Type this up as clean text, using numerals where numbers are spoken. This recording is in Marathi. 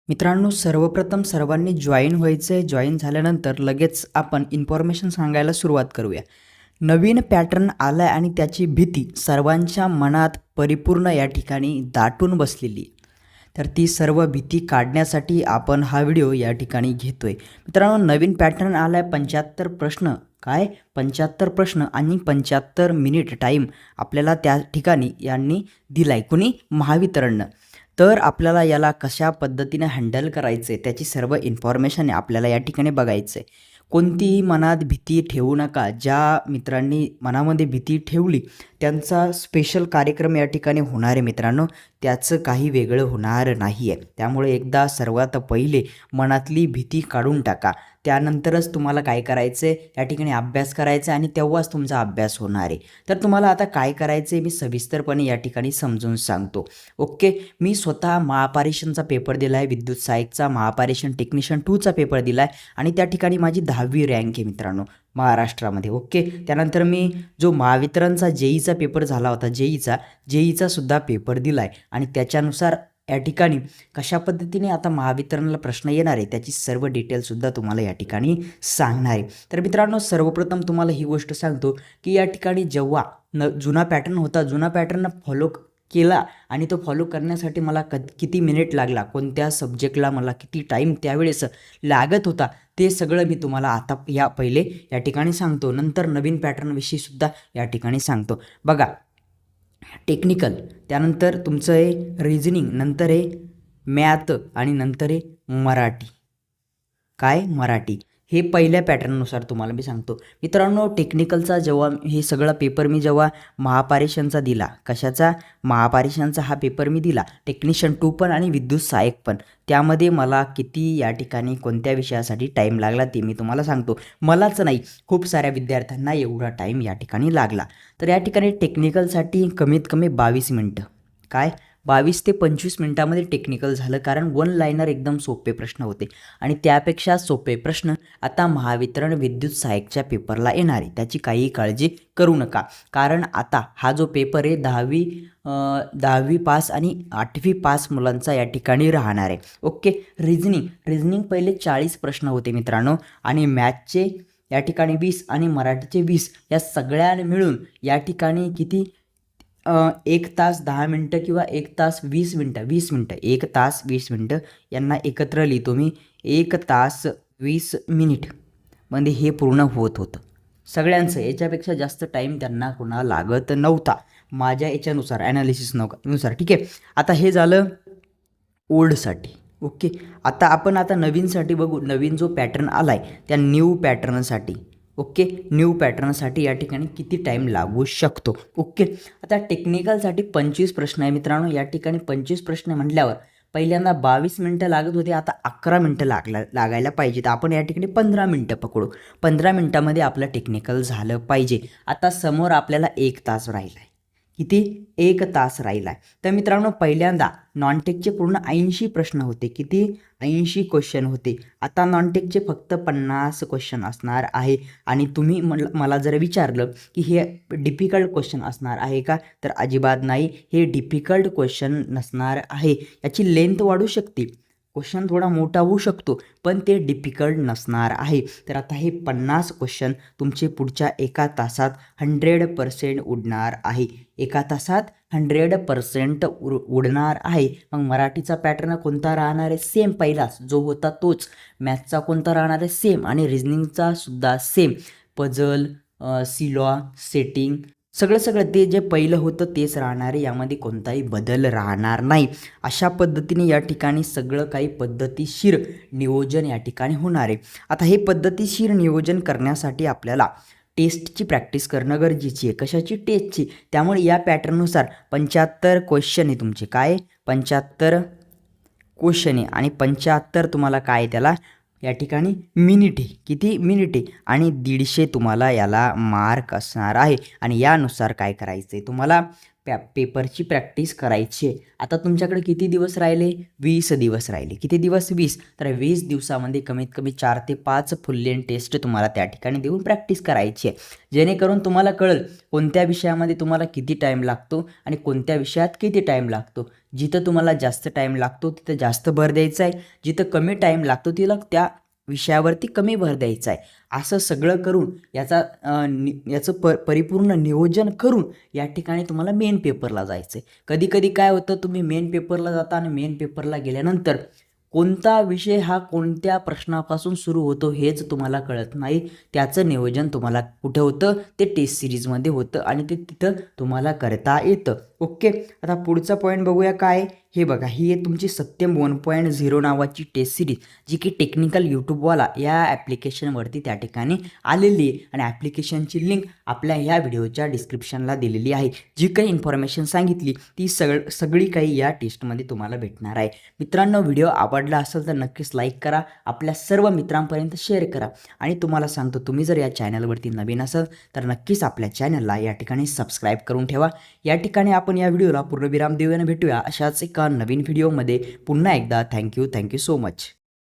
मित्रांनो, सर्वप्रथम सर्वांनी जॉईन व्हायचं आहे. जॉईन झाल्यानंतर लगेच आपण इन्फॉर्मेशन सांगायला सुरुवात करूया. नवीन पॅटर्न आला आहे आणि त्याची भीती सर्वांच्या मनात परिपूर्ण या ठिकाणी दाटून बसलेली आहे. तर ती सर्व भीती काढण्यासाठी आपण हा व्हिडिओ या ठिकाणी घेतो आहे. मित्रांनो, नवीन पॅटर्न आला आहे. 75 प्रश्न, काय 75 प्रश्न आणि 75 मिनिट टाईम आपल्याला त्या ठिकाणी यांनी दिला आहे. कुणी? महावितरणनं. तर आपल्याला याला कशा पद्धतीने हँडल करायचं आहे त्याची सर्व इन्फॉर्मेशन आपल्याला या ठिकाणी बघायचं आहे. कोणतीही मनात भीती ठेवू नका. ज्या मित्रांनी मनामध्ये भीती ठेवली त्यांचा स्पेशल कार्यक्रम या ठिकाणी होणार आहे मित्रांनो. त्याचं काही वेगळं होणार नाही आहे. त्यामुळे एकदा सर्वात पहिले मनातली भीती काढून टाका. त्यानंतरच तुम्हाला काय करायचं आहे, या ठिकाणी अभ्यास करायचा आहे आणि तेव्हाच तुमचा अभ्यास होणार आहे. तर तुम्हाला आता काय करायचं आहे मी सविस्तरपणे या ठिकाणी समजून सांगतो. ओके, मी स्वतः महापारेषणचा पेपर दिला आहे, विद्युत सहाय्यकचा महापारेषण टेक्निशियन 2चा पेपर दिला आहे आणि त्या ठिकाणी माझी 10वी रँक आहे मित्रांनो महाराष्ट्रामध्ये. ओके, त्यानंतर मी जो महावितरणचा जेईचा पेपर झाला होता, जेईचा सुद्धा पेपर दिला आहे आणि त्याच्यानुसार या ठिकाणी कशा पद्धतीने आता महावितरणला प्रश्न येणार आहे त्याची सर्व डिटेलसुद्धा तुम्हाला या ठिकाणी सांगणार आहे. तर मित्रांनो, सर्वप्रथम तुम्हाला ही गोष्ट सांगतो की या ठिकाणी जेव्हा जुना पॅटर्न होता, जुना पॅटर्न फॉलो केला आणि तो फॉलो करण्यासाठी मला किती मिनिट लागला, कोणत्या सब्जेक्टला मला किती टाईम त्यावेळेस लागत होता, ते सगळं मी तुम्हाला आता या पहिले या ठिकाणी सांगतो. नंतर नवीन पॅटर्नविषयी सुद्धा या ठिकाणी सांगतो. बघा, टेक्निकल, त्यानंतर तुमचं आहे रिझनिंग, नंतर आहे मॅथ आणि नंतर आहे मराठी. काय? मराठी. हे पहिल्या पॅटर्ननुसार तुम्हाला मी सांगतो. मित्रांनो, टेक्निकलचा जेव्हा हे सगळा पेपर मी जेव्हा महापारेषणचा दिला, कशाचा? महापारेषणचा हा पेपर मी दिला, टेक्निशियन 2 पण आणि विद्युत सहाय्यक पण. त्यामध्ये मला किती या ठिकाणी कोणत्या विषयासाठी टाईम लागला ते मी तुम्हाला सांगतो. मलाच नाही, खूप साऱ्या विद्यार्थ्यांना एवढा टाईम या ठिकाणी लागला. तर या ठिकाणी टेक्निकलसाठी कमीत कमी 22 मिनटं, काय 22 ते 25 मिनटामध्ये टेक्निकल झालं. कारण वन लाईनर एकदम सोपे प्रश्न होते आणि त्यापेक्षा सोपे प्रश्न आता महावितरण विद्युत सहाय्यकच्या पेपरला येणार आहे. त्याची काही काळजी करू नका. कारण आता हा जो पेपर आहे 10वी पास आणि 8वी पास मुलांचा या ठिकाणी राहणार आहे. ओके, रिझनिंग पहिले 40 प्रश्न होते मित्रांनो आणि मॅथचे या ठिकाणी 20 आणि मराठीचे 20, या सगळ्या मिळून या ठिकाणी किती 1 तास 10 मिनटं किंवा 1 तास 20 मिनटं 1 तास 20 मिनटं यांना एकत्र लिहितो मी. 1 तास 20 मिनिट म्हणजे हे पूर्ण होत होतं सगळ्यांचं. याच्यापेक्षा जास्त टाईम त्यांना कोणाला लागत नव्हता माझ्या याच्यानुसार, ॲनालिसिसनुसार. ठीक आहे, आता हे झालं ओल्डसाठी. ओके, आता नवीनसाठी बघू. नवीन जो पॅटर्न आला आहे त्या न्यू पॅटर्नसाठी. ओके, न्यू पॅटर्नसाठी या ठिकाणी किती टाईम लागू शकतो. ओके, आता टेक्निकलसाठी 25 प्रश्न आहे मित्रांनो. या ठिकाणी 25 प्रश्न म्हटल्यावर पहिल्यांदा 22 मिनटं लागत होते, आता 11 मिनटं लागायला पाहिजे. तर आपण या ठिकाणी 15 मिनटं पकडू. 15 मिनटामध्ये आपलं टेक्निकल झालं पाहिजे. आता समोर आपल्याला 1 तास राहिला आहे. किती? 1 तास राहिला आहे. तर मित्रांनो, पहिल्यांदा नॉनटेकचे पूर्ण 80 प्रश्न होते. किती? 80 क्वेश्चन होते. आता नॉनटेकचे फक्त 50 क्वेश्चन असणार आहे. आणि तुम्ही मला जर विचारलं की हे डिफिकल्ट क्वेश्चन असणार आहे का, तर अजिबात नाही, हे डिफिकल्ट क्वेश्चन नसणार आहे. याची लेंथ वाढू शकते, क्वेश्चन थोडा मोठा होऊ शकतो, पण ते डिफिकल्ट नसणार आहे. तर आता हे 50 क्वेश्चन तुमचे पुढच्या 1 तासात 100% उडणार आहे. 1 तासात 100% उडणार आहे. मग मराठीचा पॅटर्न कोणता राहणार आहे? सेम पहिलाच जो होता तोच. मॅथचा कोणता राहणार आहे? सेम. आणि रिझनिंगचा सुद्धा सेम. पजल, सिलॉ, सेटिंग, सगळं ते जे पहिलं होतं तेच राहणार आहे. यामध्ये कोणताही बदल राहणार नाही. अशा पद्धतीने या ठिकाणी सगळं काही पद्धतीशीर नियोजन या ठिकाणी होणार आहे. आता हे पद्धतीशीर नियोजन करण्यासाठी आपल्याला टेस्टची प्रॅक्टिस करणं गरजेची आहे. कशाची? टेस्टची. त्यामुळे या पॅटर्ननुसार 75 क्वेश्चन आहे तुमचे. काय? 75 क्वेश्चन आहे आणि 75 तुम्हाला काय त्याला या ठिकाणी मिनिट आहे. किती? मिनिट आहे. आणि 150 तुम्हाला याला मार्क असणार आहे. आणि यानुसार काय करायचं आहे तुम्हाला? पेपरची प्रॅक्टिस करायची आहे. आता तुमच्याकडे किती दिवस राहिले? 20 दिवस राहिले. किती दिवस? 20. तर 20 दिवसामध्ये कमीत कमी 4 ते 5 फुल लेंथ टेस्ट तुम्हाला त्या ठिकाणी देऊन प्रॅक्टिस करायची आहे, जेणेकरून तुम्हाला कळेल कोणत्या विषयामध्ये तुम्हाला किती टाईम लागतो आणि कोणत्या विषयात किती टाईम लागतो. जिथं तुम्हाला जास्त टाईम लागतो तिथं जास्त भर द्यायचा आहे, जिथं कमी टाईम लागतो तिला त्या विषयावरती कमी भर द्यायचा आहे. असं सगळं करून याचं परिपूर्ण नियोजन करून या ठिकाणी तुम्हाला मेन पेपरला जायचं आहे. कधी कधी काय होतं, तुम्ही मेन पेपरला जाता आणि मेन पेपरला गेल्यानंतर कोणता विषय हा कोणत्या प्रश्नापासून सुरू होतो हेच तुम्हाला कळत नाही. त्याचं नियोजन तुम्हाला कुठे होतं? ते टेस्ट सिरीजमध्ये होतं आणि ते तिथं तुम्हाला करता येतं. ओके, आता पुढचा पॉईंट बघूया काय. हे बघा, ही आहे तुमची सत्यम 1.0 नावाची टेस्ट सिरीज, जी की टेक्निकल यूट्यूबवाला या ॲप्लिकेशनवरती त्या ठिकाणी आलेली आहे आणि ॲप्लिकेशनची लिंक आपल्या ह्या व्हिडिओच्या डिस्क्रिप्शनला दिलेली आहे. जी काही इन्फॉर्मेशन सांगितली ती सगळी काही या टेस्टमध्ये तुम्हाला भेटणार आहे. मित्रांनो, व्हिडिओ आवडला असेल तर नक्कीच लाईक करा, आपल्या सर्व मित्रांपर्यंत शेअर करा आणि तुम्हाला सांगतो, तुम्ही जर या चॅनलवरती नवीन असाल तर नक्कीच आपल्या चॅनलला या ठिकाणी सबस्क्राईब करून ठेवा. या ठिकाणी आपण या व्हिडिओला पूर्णविराम देऊयाने भेटूया अशाच एका नवीन व्हिडिओमध्ये. पुन्हा एकदा थँक्यू सो मच.